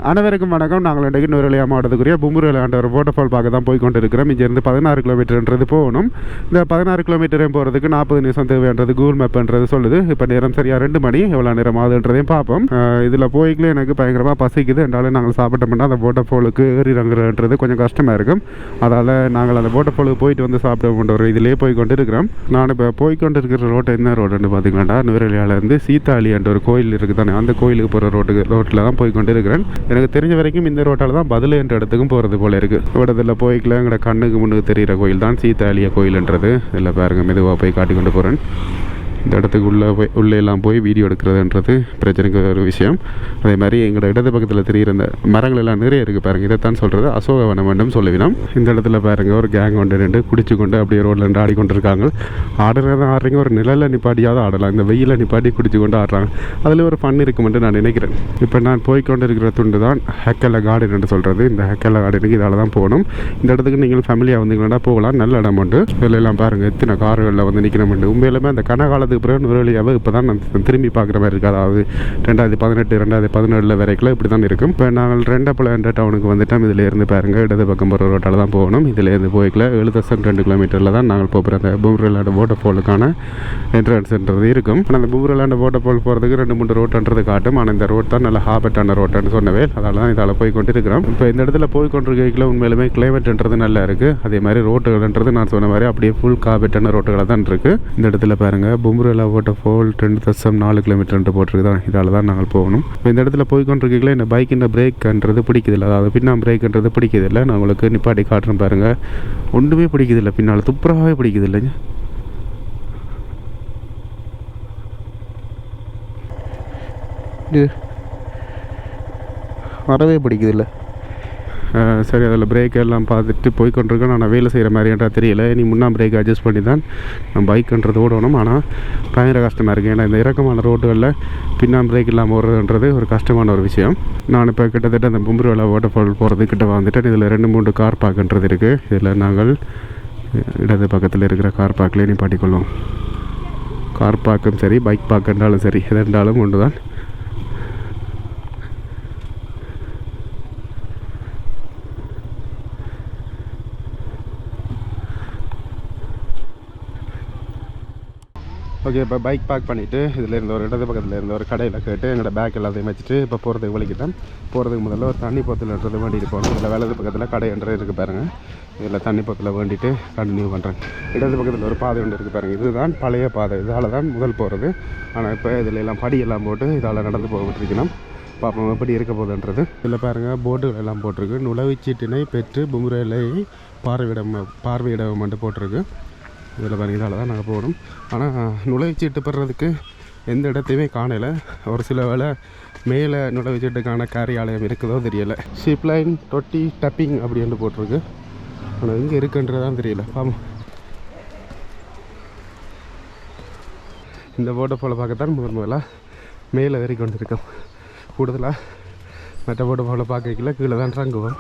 அனைவருக்கும் வணக்கம். நாங்கள் இன்றைக்கு நுவரெலியா மாவட்டத்துக்குரிய பும்புரு எல்ல ஒரு வாட்டர்ஃபால் பார்க்க தான் போய் கொண்டு இருக்கிறோம். இங்கேருந்து 16 கிலோமீட்டர்ன்றது போகணும். இந்த 16 கிலோமீட்டரையும் போகிறதுக்கு 40 நிமிஷம் தேவைன்றது கூகுள் மேப்ன்றது சொல்லுது. இப்போ நேரம் சரியாக 2 மணி, எவ்வளோ நேரம் ஆகுதுன்றதையும் பார்ப்போம். இதில் போய்க்கலே எனக்கு பயங்கரமாக பசிக்குது. என்றாலும் நாங்கள் சாப்பிட்டோம்னா அந்த வாட்டர்ஃபாலுக்கு ஏறி இறங்குறன்றது கொஞ்சம் கஷ்டமாக இருக்கும். அதால் நாங்கள் அந்த வாட்டர்ஃபாலுக்கு போயிட்டு வந்து சாப்பிட ஒரு இதிலே போய் கொண்டு இருக்கிறோம். நான் இப்போ போய்கொண்டு இருக்கிற ரோட்டு என்ன ரோடுன்னு பார்த்தீங்கன்னா, நுவரெலியாவிலேருந்து சீத்தாளி என்ற ஒரு கோயில் இருக்குது தானே, அந்த கோயிலுக்கு போகிற ரோட்டில் தான் போய் கொண்டு இருக்கிறேன். எனக்கு தெரிஞ்ச வரைக்கும் இந்த ரோட்டால் தான் பதில் என்ற இடத்துக்கும் போகிறது போல இருக்குது. இதில் போய்க்கல எங்களோட கண்ணுக்கு முன்னுக்கு தெரிகிற கோயில் தான் சீத்தாளிய கோயில்ன்றது. இதில் பாருங்கள், மெதுவாக போய் காட்டி கொண்டு போகிறேன். இந்த இடத்துக்கு உள்ளே எல்லாம் போய் வீடியோ எடுக்கிறதுன்றது பிரச்சனைக்கு ஒரு விஷயம். அதே மாதிரி எங்களோட இடது பக்கத்தில் தெரிகிற இந்த மரங்கள் எல்லாம் நிறைய இருக்குது பாருங்கள். இதைத்தான் சொல்கிறது அசோகவனம் வேண்டும் சொல்லுவினோம். இந்த இடத்துல பாருங்கள், ஒரு கேங் கொண்டு ரெண்டு குடிச்சு கொண்டு அப்படியே ரோட்டில் ரெண்டு ஆடிக்கொண்டு இருக்காங்க. ஆடுறீங்க, ஒரு நிழலில் நிப்பாட்டியாவது ஆடலாம். இந்த வெயிலில் நிப்பாட்டி குடிச்சு கொண்டு ஆடுறாங்க. அதில் ஒரு ஃபன் இருக்குமென்று நான் நினைக்கிறேன். இப்போ நான் போய்கொண்டு இருக்கிற துண்டு தான் ஹெக்கல்ல கார்டன் என்று சொல்கிறது. இந்த ஹெக்கல்ல கார்டனுக்கு இதால் தான் போகணும். இந்த இடத்துக்கு நீங்கள் ஃபேமிலியாக வந்தீங்கன்னா போகலாம். நல்ல இடம் உண்டு. இதில் எல்லாம் பாருங்கள், எத்தனை கார்களில் வந்து நிற்கணும். உண்மையிலுமே அந்த கனகாலத்துக்கு பிறகு நுவரெலியாவை இப்போ தான் நான் திரும்பி பார்க்குற மாதிரி இருக்குது. அதாவது 2018 2017 வரைக்கும் இப்படி தான் இருக்கும். இப்போ நாங்கள் ரெண்டப்பள என்ற டவுனுக்கு வந்துட்டோம். இதிலேருந்து பாருங்கள், இடது பக்கம் போகிற ரோட்டால் தான் போகணும். இதிலேருந்து போய்க்கல 7.2 கிலோமீட்டரில் தான் நாங்கள் போகிற அந்த பும்புரு எல்ல வாட்டர்ஃபாலுக்கான என்ட்ரன்ஸ்ன்றது இருக்கும். ஆனால் அந்த பும்புரு எல்ல வாட்டர்ஃபால் போகிறதுக்கு 2-3 ரோட்டுன்றது காட்டும். ஆனால் இந்த ரோட் தான் நல்ல ஹாபட்டான ரோட்டுன்னு சொன்னவே, அதனால தான் இதால் போய் கொண்டு இருக்கிறோம். இப்போ இந்த இடத்துல போய் கொண்டிருக்கையில் உண்மையிலுமே கிளைமேட்ன்றது நல்லா இருக்குது. அதே மாதிரி ரோட்டுகள்ன்றது நான் சொன்ன மாதிரி அப்படியே ஃபுல் காபட்டான ரோட்டுகளாக தான் இருக்குது. இந்த இடத்துல பாருங்கள், பும்புரு எல்ல வாட்டர்ஃபால் 2.4 கிலோமீட்டர் போட்டிருக்கு தான். இதால் தான் நாங்கள் போகணும். இப்போ இந்த இடத்துல போய் கொண்டிருக்கீங்களே, இந்த பைக்கின் பிரேக்ன்றது பிடிக்குதில்லை. அதாவது பின்னால் பிரேக்ன்றது பிடிக்குதில்லை. நான் உங்களுக்கு நிப்பாட்டி காட்டுறேன் பாருங்கள். ஒன்றுமே பிடிக்குதில்லை, பின்னால் துப்புரவாகவே பிடிக்குதில்லைங்க. இது வரவே பிடிக்குதில்லை. சரி, அதில் பிரேக் எல்லாம் பார்த்துட்டு போய்கொண்டிருக்கேன். நான் வேலை செய்கிற மாதிரின்றா தெரியல. நீ முன்னா பிரேக் அட்ஜஸ்ட் பண்ணி தான் நான் பைக்குன்றது ஓடணும். ஆனால் பயங்கர கஷ்டமாக இருக்குது. ஏன்னா இந்த இறக்கமான ரோட்டுகளில் பின்னால் பிரேக் இல்லாமல் ஓடுறதுன்றது ஒரு கஷ்டமான ஒரு விஷயம். நான் இப்போ கிட்டத்தட்ட அந்த பும்புரு எல்ல வாட்டர்ஃபால் போகிறது கிட்ட வந்துட்டேன். இதில் 2-3 கார் பார்க்குன்றது இருக்குது. இதில் நாங்கள் இடது பக்கத்தில் இருக்கிற கார் பார்க்லேயே நிப்பாட்டிக்கொள்வோம். கார் பார்க்கும் சரி, பைக் பார்க்கண்டாலும் சரி, எதாலும் ஒன்று தான். ஓகே, இப்போ பைக் பார்க் பண்ணிவிட்டு இதில் இருந்த ஒரு இடது பக்கத்தில் இருந்த ஒரு கடையில் கேட்டு எங்களோட பேக் எல்லாத்தையும் வச்சுட்டு இப்போ போகிறதுக்கு வலிக்கிட்டேன். போகிறதுக்கு முதல்ல ஒரு தண்ணி போத்தல்ன்றது வேண்டிட்டு போகணும். இதில் வலது பக்கத்தில் கடைன்றது இருக்குது பாருங்கள். இதில் தண்ணி போத்தலை வேண்டிட்டு கண்டினியூ பண்ணுறேன். இடது பக்கத்தில் ஒரு பாதை ஒன்று இருக்குது பாருங்கள். இதுதான் பழைய பாதை. இதால் தான் முதல் போகிறது. ஆனால் இப்போ இதில் எல்லாம் படியெல்லாம் போட்டு இதால் நடந்து போக விட்டுருக்கணும். பார்ப்போம் எப்படி இருக்க போகுதுன்றது. இதில் பாருங்கள், போட்டுகள் எல்லாம் போட்டிருக்கு. நுழைவுச்சீட்டினை பெற்று பும்புரு எல்லையை பார்வையிடம் மட்டும் போட்டிருக்கு. இதில் பாருங்கள், இதால் தான் நாங்கள் போகணும். ஆனால் நுழைவுச்சீட்டு பெறதுக்கு எந்த இடத்தையுமே காணலை. ஒரு சில வேளை மேலே நுழைவுச்சீட்டுக்கான காரியாலயம் இருக்குதோ தெரியலை. ஷிப்லைன் தொட்டி டப்பிங் அப்படின்னு போட்டிருக்கு. ஆனால் எங்கே இருக்குன்றதான் தெரியல. ஆமாம், இந்த வாட்டர்ஃபாலை பார்க்கத்தான் முதலாக மேலே ஏறி கொண்டு இருக்கோம். கூடுதலாக மற்ற வாட்டர்ஃபாலை பார்க்கல கீழே தான் இறங்குவோம்.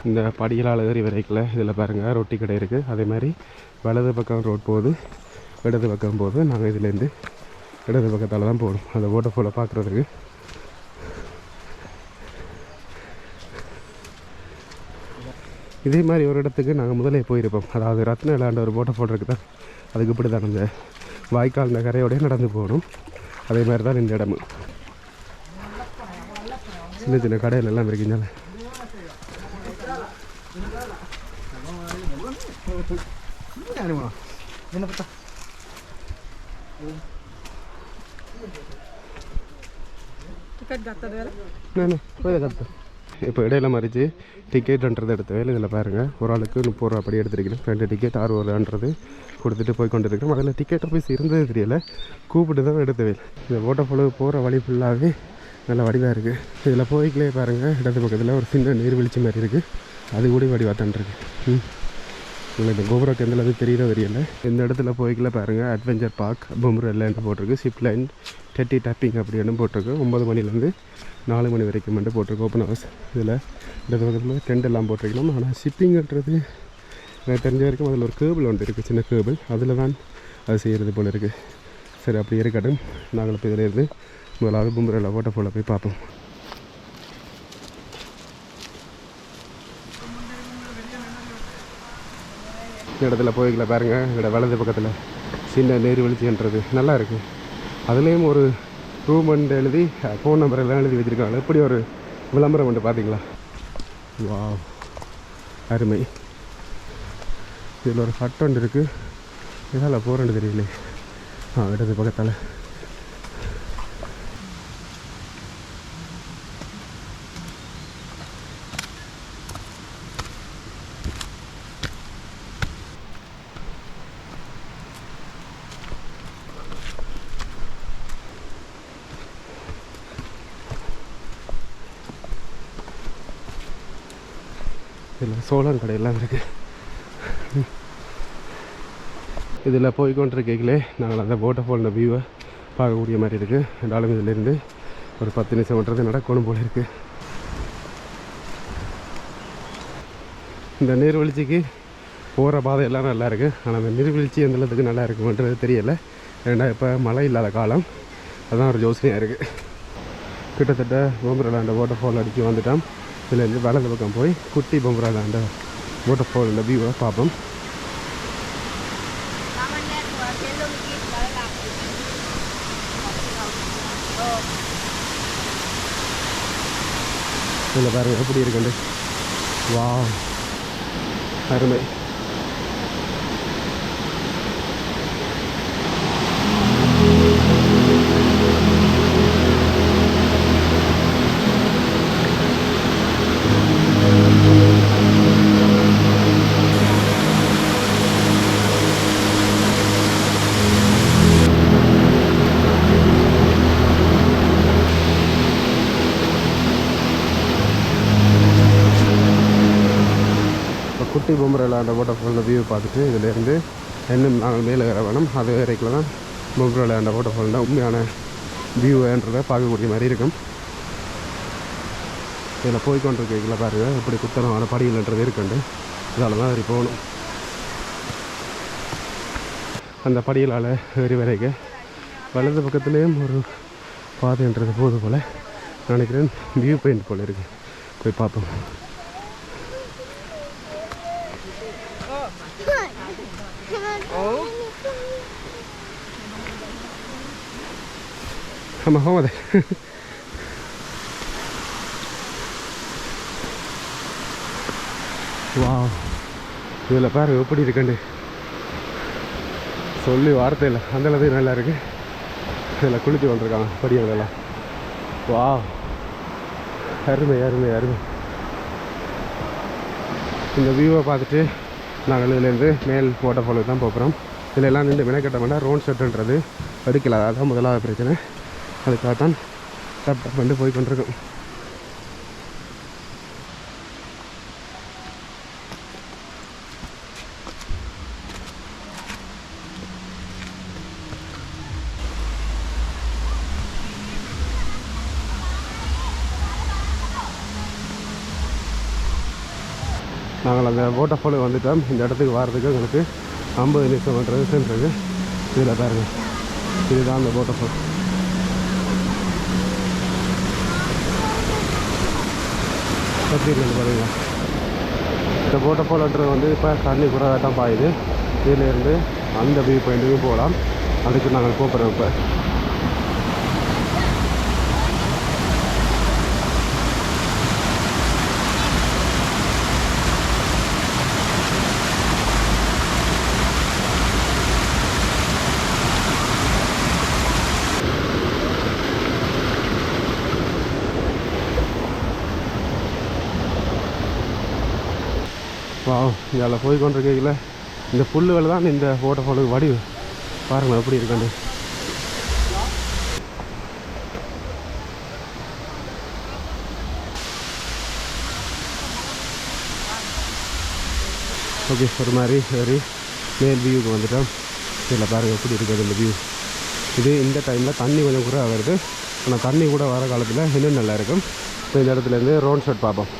இந்த படிகளால் ஏறி வரைக்கல. இதில் பாருங்கள், ரொட்டி கடை இருக்குது. அதே மாதிரி வலது பக்கம் ரோட் போகுது, இடது பக்கம் போகுது. நாங்கள் இதுலேருந்து இடது பக்கத்தால் தான் போகணும் அந்த வாட்டர்ஃபாலை பார்க்குறதுக்கு. இதே மாதிரி ஒரு இடத்துக்கு நாங்கள் முதலே போயிருப்போம். அதாவது ரத்ன இலாண்ட ஒரு வாட்டர்ஃபால் இருக்குது தான். அதுக்கு இப்படி தான் அந்த வாய்க்கால் இந்த கரையோடய நடந்து போகணும். அதே மாதிரி தான் இந்த இடமும். சின்ன சின்ன கடையில் எல்லாம் இருக்குங்க. இப்போ இடையில மறிச்சு டிக்கெட்ன்றது எடுத்த வேலை. இதில் பாருங்கள், ஒரு ஆளுக்கு 30 ரூபா அப்படி எடுத்துருக்கணும். 2 டிக்கெட் 60 ரூபான்றது கொடுத்துட்டு போய் கொண்டு இருக்கோம். அதில் டிக்கெட் ஆஃபீஸ் இருந்தது தெரியல, கூப்பிட்டு தான் எடுத்த வேலை. இந்த வாட்டர்ஃபாலுக்கு போகிற வழி ஃபுல்லாகவே நல்ல வடிவாக இருக்குது. இதில் போய்க்கலே பாருங்கள், இடது பக்கத்தில் ஒரு சின்ன நீர்வீழ்ச்சி மாதிரி இருக்குது. அது கூட வடிவாத்தான் இருக்குது. உங்களுக்கு இந்த கோபுரோக்கு எந்த அளவுக்கு தெரியல. இந்த இடத்துல போய்க்கல பாருங்கள், அட்வென்ச்சர் பார்க் பும்புரு எல்ல போட்டிருக்கு. ஷிப்லைன் டெட்டி டப்பிங் அப்படின்னு போட்டிருக்கு. 9 மணிலேருந்து 4 மணி வரைக்கும் மட்டும் போட்டிருக்கு, ஓப்பன் ஹவர்ஸ். இதில் இடது பக்கத்தில் டென்ட் எல்லாம் போட்டிருக்கலாம். ஆனால் ஷிப்பிங்கிறது எனக்கு தெரிஞ்ச வரைக்கும் அதில் ஒரு கேபிள் ஒன்று இருக்குது, சின்ன கேபிள். அதில் தான் அது செய்கிறது போல் இருக்குது. சரி, அப்படி இருக்கட்டும். நாங்கள் இப்போ இதில் இருந்து முதலாவது பொம்புரு எல்லை வாட்டர்ஃபாலை போய் பார்ப்போம். இந்த இடத்துல போய்க்கல பாருங்கள், எங்களோட வலது பக்கத்தில் சின்ன நீர்வீழ்ச்சின்றது நல்லா இருக்குது. அதுலேயும் ஒரு ரூம் எழுதி ஃபோன் நம்பர் எல்லாம் எழுதி வச்சுருக்காங்க. எப்படி ஒரு விளம்பரம் வந்து பார்த்தீங்களா? வா, அருமை. இதில் ஒரு ஹட் ஒன்று இருக்குது. இதால் போகிறேன்னு தெரியல. இடது பக்கத்தால் இதில் சோளம் கடையெல்லாம் இருக்குது. இதில் போய்கொண்டிருக்கீங்களே நாங்கள் அந்த வாட்டர்ஃபால் வியூவை பார்க்கக்கூடிய மாதிரி இருக்குது. ரெண்டாலும் இதிலேருந்து ஒரு 10 நிமிஷம் பண்ணுறது நடக்கணும் போல் இருக்குது. இந்த நீர்வீழ்ச்சிக்கு போகிற பாதை எல்லாம் நல்லா இருக்குது. ஆனால் அந்த நீர்வீழ்ச்சி எந்தளவுக்கு நல்லா இருக்குன்றது தெரியலை. ஏன்னா இப்போ மழை இல்லாத காலம், அதுதான் ஒரு யோசனையாக இருக்குது. கிட்டத்தட்ட பொம்புரு அந்த வாட்டர்ஃபால் அடிக்க வந்துட்டோம். இதுலேருந்து வலது பக்கம் போய் குட்டி பொம்புரு அந்த வாட்டர்ஃபால் வியூவை பார்ப்போம். இதில் பாருங்கள் எப்படி இருக்குண்டு. வா, அருமை. குட்டி பொம்புரு எல்லை அந்த வாட்டர்ஃபால் வியூ பார்த்துட்டு இதிலேருந்து இன்னும் நாங்கள் மேலே ஏற வேணும். அது வரைக்கும் தான் பொம்புரு எல்லை அந்த வாட்டர்ஃபால் உண்மையான வியூன்றதை பார்க்கக்கூடிய மாதிரி இருக்கும். இதில் போய்கொண்டிருக்கீங்களா பாருங்கள், இப்படி குத்தனமான படிகள்ன்றது இருக்குண்டு. இதால் தான் ஏறி போகணும். அந்த படிகளால் ஏறி வரைக்க வலது பக்கத்துலேயும் ஒரு பாதைன்றது போது போல் நினைக்கிறேன். வியூ பாயிண்ட் போல் இருக்குது, போய் பார்ப்போம். ஆமாம் போகாத. வா, இதில் பாரு எப்படி இருக்குண்டு சொல்லி வார்த்தை இல்லை, அந்தளவுக்கு நல்லா இருக்குது. இதில் குளித்து கொண்டிருக்காங்க படிகளெல்லாம். வா, அருமை அருமை அருமை. இந்த வியூவை பார்த்துட்டு நாங்கள் இதுலேருந்து மேல் வாட்டர்ஃபாலுக்கு தான் போகிறோம். இதில் எல்லாம் நின்று வினைக்கட்ட வேண்டாம், ரோன் ஷர்ட்டுன்றது எடுக்கல. அதுதான் முதலாவது பிரச்சனை. அதுக்காகத்தான் டப் வந்து போய் கொண்டிருக்கோம். நாங்கள் அந்த வாட்டர்ஃபாலுக்கு வந்துட்டோம். இந்த இடத்துக்கு வர்றதுக்கு எங்களுக்கு 50 நிமிஷம் சென்றது. இதில் பாருங்கள், இதுதான் அந்த வாட்டர்ஃபால். எப்படி இருக்குது பாருங்கள். இந்த வாட்டர்ஃபால்ன்றது வந்து இப்போ தண்ணி குறைவாக தான் பாயுது. இதிலேருந்து அந்த வியூ பாயிண்ட்டுக்கும் போகலாம். அதுக்கு நாங்கள் போகிறோம். இப்போ வா, இதில் போய் கொண்டிருக்கீங்கள இந்த புல்லுகள் தான் இந்த வாட்டர்ஃபாலுக்கு வடிவு. பாருங்கள் எப்படி இருக்காண்டு. ஓகே, ஒரு மாதிரி சரி மேல் வியூக்கு வந்துட்டோம். இதில் பாருங்கள் எப்படி இருக்குது இந்த வியூ. இது இந்த டைமில் தண்ணி கொஞ்சம் கூட வருது. ஆனால் தண்ணி கூட வர காலத்தில் இன்னும் நல்லா இருக்கும். இப்போ இந்த இடத்துலேருந்து ரோட் ஷாட் பார்ப்போம்.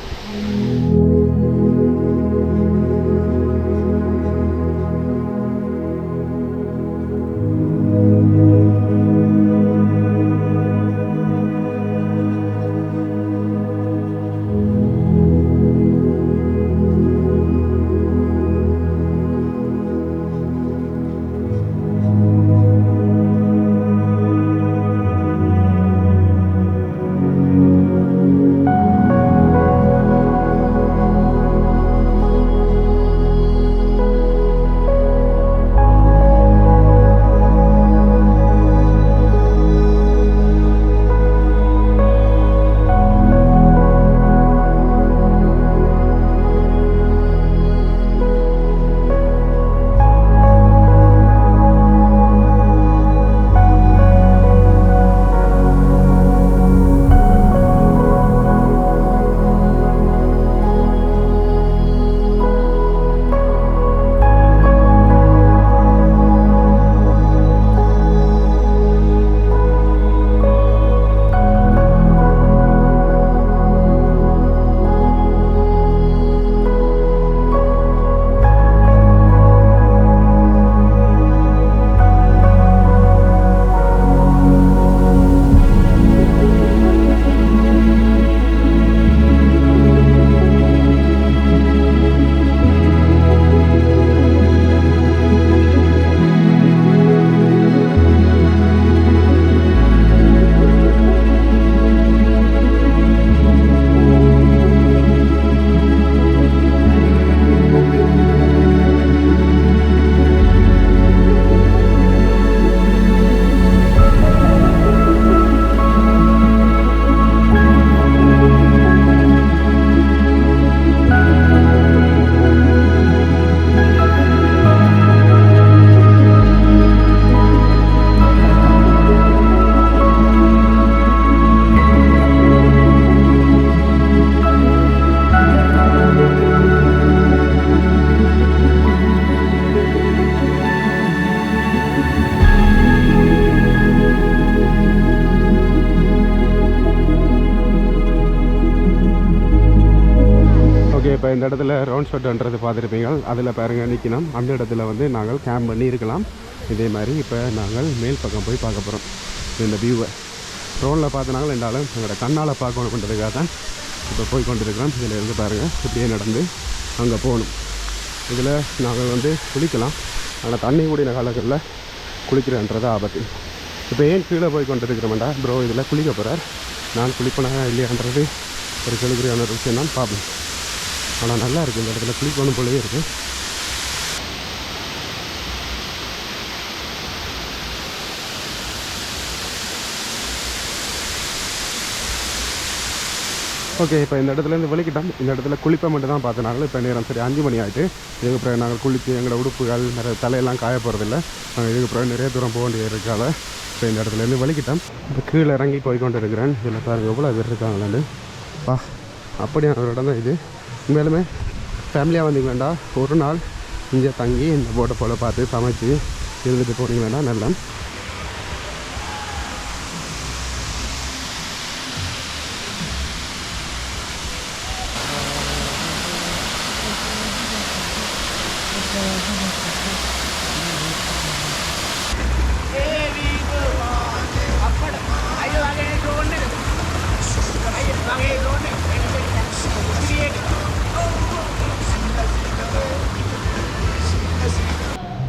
இடத்துல ரவுண்ட் ஷாட்ன்றது பார்த்துருப்பீங்க. அதில் பாருங்கள் நிற்கணும். அந்த இடத்துல வந்து நாங்கள் கேம்ப் பண்ணி இருக்கலாம். இதே மாதிரி இப்போ நாங்கள் மேல் பக்கம் போய் பார்க்க போகிறோம். இந்த வியூவை ட்ரோனில் பார்த்தனாலும் ரெண்டாலும் எங்களோட கண்ணால் பார்க்கணும் பண்ணுறதுக்காக தான் இப்போ போய் கொண்டு இருக்கிறோம். இதில் இருந்து பாருங்கள் இப்படியே நடந்து அங்கே போகணும். இதில் நாங்கள் வந்து குளிக்கலாம். ஆனால் தண்ணி கூடின காலங்களில் குளிக்கிறன்றது ஆபத்து. இப்போ ஏன் கீழே போய் கொண்டு இருக்கிறோம்டா ப்ரோ இதில் குளிக்க போகிறார். நான் குளிப்பனா இல்லையான்றது ஒரு கேள்விக்குறியான ஒரு விஷயம் தான் பார்ப்போம். ஆனால் நல்லா இருக்குது. இந்த இடத்துல குளிக்கணும் போலவே இருக்குது. ஓகே, இப்போ இந்த இடத்துலேருந்து வெளிக்கிட்டோம். இந்த இடத்துல குளிப்பை மட்டும் தான் பார்த்தனால இப்போ நேரம் சரி 5 மணி ஆகிட்டு. இதுக்கப்புறம் நாங்கள் குளித்து எங்களோட உடுப்புகள் நிறைய தலையெல்லாம் காய போகிறதில்ல. நாங்கள் இதுக்கப்புறம் நிறைய தூரம் போக வேண்டிய இருக்கால இப்போ இந்த இடத்துலேருந்து வெளிக்கிட்டோம். இப்போ கீழே இறங்கி போய் கொண்டு இருக்கிறேன். இதில் பாருங்கள் எவ்வளோ பேர் இருக்காங்களாண்டு. வா, அப்படியான ஒரு இடம் தான் இது. உண்மையிலுமே ஃபேமிலியாக வந்தீங்களாண்டா ஒரு நாள் இங்கே தங்கி இந்த போட்டை போல் பார்த்து சமைச்சு இருந்துட்டு போனீங்களாண்டா நல்லா.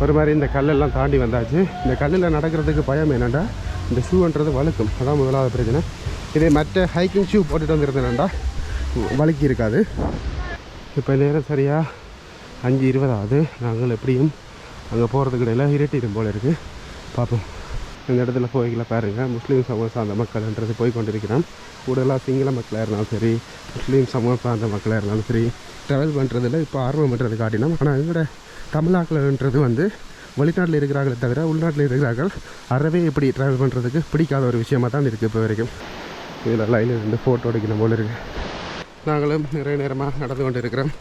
ஒரு மாதிரி இந்த கல்லெல்லாம் தாண்டி வந்தாச்சு. இந்த கல்லில் நடக்கிறதுக்கு பயம் என்னென்னா இந்த ஷூன்றது வழுக்கும். அதான் முதலாவது பிரச்சனை. இதே மற்ற ஹைக்கிங் ஷூ போட்டுட்டு வந்துருந்தேன்டா வழுக்கி இருக்காது. இப்போ நேரம் சரியாக 5:20 ஆகுது. நாங்கள் எப்படியும் அங்கே போகிறதுக்கு இடையில் இருட்டிடும் போல் இருக்குது. பார்ப்போம். இந்த இடத்துல போய்களை பாருங்கள். முஸ்லீம் சமூகம் சார்ந்த மக்கள்ன்றது போய் கொண்டிருக்கிறோம். கூடுதலாக சிங்கள மக்களாக இருந்தாலும் சரி, முஸ்லீம் சமூகம் சார்ந்த மக்களாக இருந்தாலும் சரி, ட்ராவல் பண்ணுறதில் இப்போ ஆர்வம் பண்ணுறது காட்டினோம். ஆனால் எங்களோட தமிழாக்கள்ன்றது வந்து வெளிநாட்டில் இருக்கிறார்களே தவிர உள்நாட்டில் இருக்கிறார்கள் அறவே இப்படி ட்ராவல் பண்ணுறதுக்கு பிடிக்காத ஒரு விஷயமாக தான் இருக்குது இப்போ வரைக்கும். இதில் லைனில் இருந்து ஃபோட்டோ எடுக்கணும் போல் இருக்குது. நாங்களும் நிறைய நேரமாக நடந்து கொண்டு இருக்கிறோம்.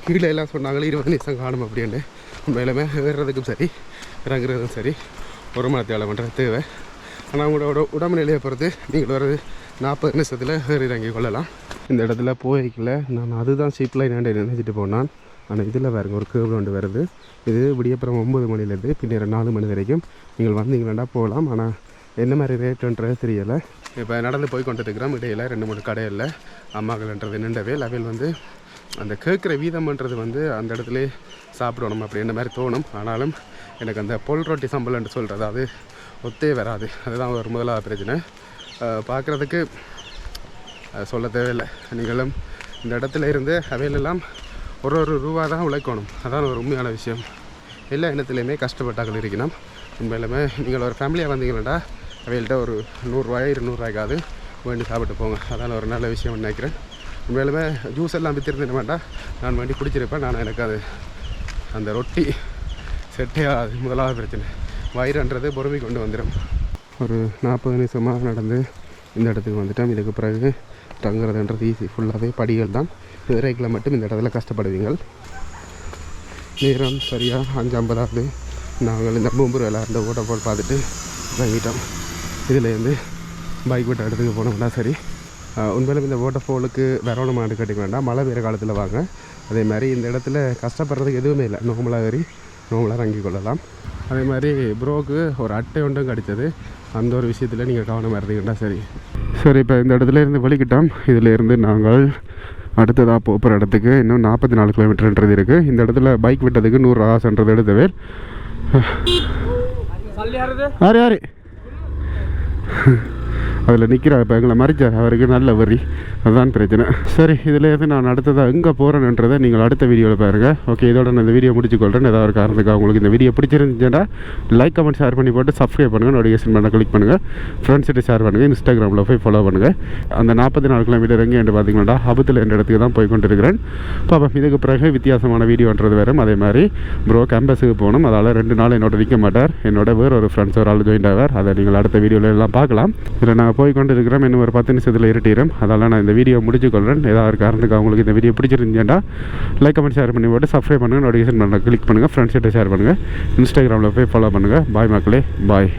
கீழே எல்லாம் சொன்னாங்களே 20 நிமிஷம் காணும் அப்படின்னு. உண்மையிலுமே ஏறுறதுக்கும் சரி இறங்குறதுக்கும் சரி 1 மணி நேரம் பண்ணுறது தேவை. ஆனால் உங்களோட உடம்பு நிலையை பொறுத்து நீங்கள் ஒரு 40 நிமிஷத்தில் ஏறி இறங்கி கொள்ளலாம். இந்த இடத்துல போய்க்கல நான் அதுதான் ஷீப் லைன் நினைச்சிட்டு போனான். ஆனால் இதில் பாருங்க ஒரு கேபிள் ஒன்று வருது. இது விடியப்புறம் 9 மணிலேருந்து பின்னர் 4 மணி வரைக்கும் நீங்கள் வந்தீங்களாண்டா போகலாம். ஆனால் என்ன மாதிரி ரேட்டுன்றது தெரியலை. இப்போ நடந்து போய் கொண்டு இருக்கிறோம். இடையில் 2-3 கடையில் அம்மாக்கள்ன்றது நின்றவே அவையில் வந்து அந்த கேட்குற வீதம்ன்றது வந்து அந்த இடத்துல சாப்பிடணும் அப்படி என்ன மாதிரி தோணும். ஆனாலும் எனக்கு அந்த பொல் ரொட்டி சம்பளம்னு சொல்கிறது அது ஒத்தே வராது. அதுதான் ஒரு முதலாவது பிரச்சனை. பார்க்குறதுக்கு சொல்ல தேவையில்லை. நீங்களும் இந்த இடத்துல இருந்து அவையிலெல்லாம் ஒரு ரூபா தான் உழைக்கணும். அதான் ஒரு உண்மையான விஷயம். எல்லா இடத்துலையுமே கஷ்டப்பட்டாக்கள் இருக்கணும். உண்மையிலுமே நீங்கள் ஒரு ஃபேமிலியாக வந்தீங்களா அவைகள்கிட்ட ஒரு 100 ரூபாய் 200 ரூபாய்க்காவது வேண்டி சாப்பிட்டு போங்க. அதான் ஒரு நல்ல விஷயம் நினைக்கிறேன். உண்மையிலுமே ஜூஸ் எல்லாம் விற்றுருந்தேன் வேண்டாம் நான் வேண்டி குடிச்சிருப்பேன். நான் எனக்கு அது அந்த ரொட்டி செட்டே ஆகாது. முதலாவது பிரச்சனை வயிறுன்றது பொறுமை கொண்டு வந்துடும். ஒரு 40 நிமிஷமாக நடந்து இந்த இடத்துக்கு வந்துட்டோம். இதுக்கு பிறகு தங்குறதுன்றது ஈஸி. ஃபுல்லாகவே படிகள் தான். இறைக்கில் மட்டும் இந்த இடத்துல கஷ்டப்படுவீங்கள். நேரம் சரியாக 5:50 ஆகுது. நாங்கள் இந்த பொம்புரு எல்லாம் இந்த வாட்டர்ஃபால் பார்த்துட்டு தங்கிட்டோம். இதுலேருந்து பைக் விட்ட இடத்துக்கு போனோம்னா சரி. உண்மையிலும் இந்த வாட்டர்ஃபாலுக்கு வரணும் மாடு கட்டிக்க வேண்டாம். மழை பெய்கிற காலத்தில் வாங்க. அதே மாதிரி இந்த இடத்துல கஷ்டப்படுறதுக்கு எதுவுமே இல்லை. நோம்பலாக ஏறி நோம்பலாக இறங்கி கொள்ளலாம். அதே மாதிரி ப்ரோக்கு ஒரு அட்டை ஒன்றும் கிடச்சது. அந்த ஒரு விஷயத்தில் நீங்கள் கவனமாக இருந்தீங்கன்னா சரி. சரி, இப்போ இந்த இடத்துல இருந்து வெளிக்கிட்டோம். இதிலேருந்து நாங்கள் அடுத்ததாக போகிற இடத்துக்கு இன்னும் 44 கிலோமீட்டர்ன்றது இருக்குது. இந்த இடத்துல பைக் விட்டதுக்கு 100 ஆசைன்றது எடுத்தவே யார் யார் அதில் நிற்கிறார். இப்போ எங்களை மறிச்சார். அவருக்கு நல்ல வரி. அதுதான் பிரச்சனை. சரி, இதிலேருந்து நான் அடுத்ததாக எங்கே போகிறேன்ன்றதை நீங்கள் அடுத்த வீடியோவில் பாருங்கள். ஓகே, இதோட நான் இந்த வீடியோ முடிச்சுக்கொள்கிறேன். ஏதாவது ஒரு காரணத்துக்கு உங்களுக்கு இந்த வீடியோ பிடிச்சிருந்துச்சுன்னா லைக் கமெண்ட் ஷேர் பண்ணி போட்டு சப்ஸ்கிரைப் பண்ணுங்கள். நோட்டிஃபிகேஷன் பண்ண கிளிக் பண்ணுங்கள். ஃப்ரெண்ட்ஸ்கிட்ட ஷேர் பண்ணுங்கள். இன்ஸ்டாகிராமில் போய் ஃபாலோ பண்ணுங்கள். அந்த 44 கிலோமீட்டர் எங்கே என்று பார்த்தீங்கன்னா ஹபத்தில் என்ற இடத்துக்கு தான் போய் கொண்டு இருக்கிறேன். பாப்பா இதுக்கு பிறகு வித்தியாசமான வீடியோன்றது வரும். அதே மாதிரி ப்ரோ கேம்பஸுக்கு போகணும். அதால் 2 நாள் என்னோட நிற்க மாட்டார். என்னோட வேறு ஒரு ஃப்ரெண்ட்ஸ் ஒரு ஆள் ஜாயின் ஆவார். அதை நீங்கள் அடுத்த வீடியோவில் எல்லாம் பார்க்கலாம். இதில் நான் போய் கொண்டு இருக்கிறோம். இன்னும் ஒரு 10 நிமிஷத்தில் இருட்டிடும். அதெல்லாம் நான் இந்த வீடியோ முடிச்சுக்கொள்கிறேன். ஏதாவது ஒரு காரணத்துக்கு அவங்களுக்கு இந்த வீடியோ பிடிச்சிருந்துச்சுன்னா லைக் கமெண்ட் ஷேர் பண்ணி போட்டு சப்ஸ்கிரைப் பண்ணுங்கள். நோட்டிஃபிகேஷன் பண்ண கிளிக் பண்ணுங்கள். ஃப்ரெண்ட்ஸ்கிட்ட ஷேர் பண்ணுங்கள். இன்ஸ்டாகிராமில் போய் ஃபாலோ பண்ணுங்கள். பாய் மக்களே, பாய்.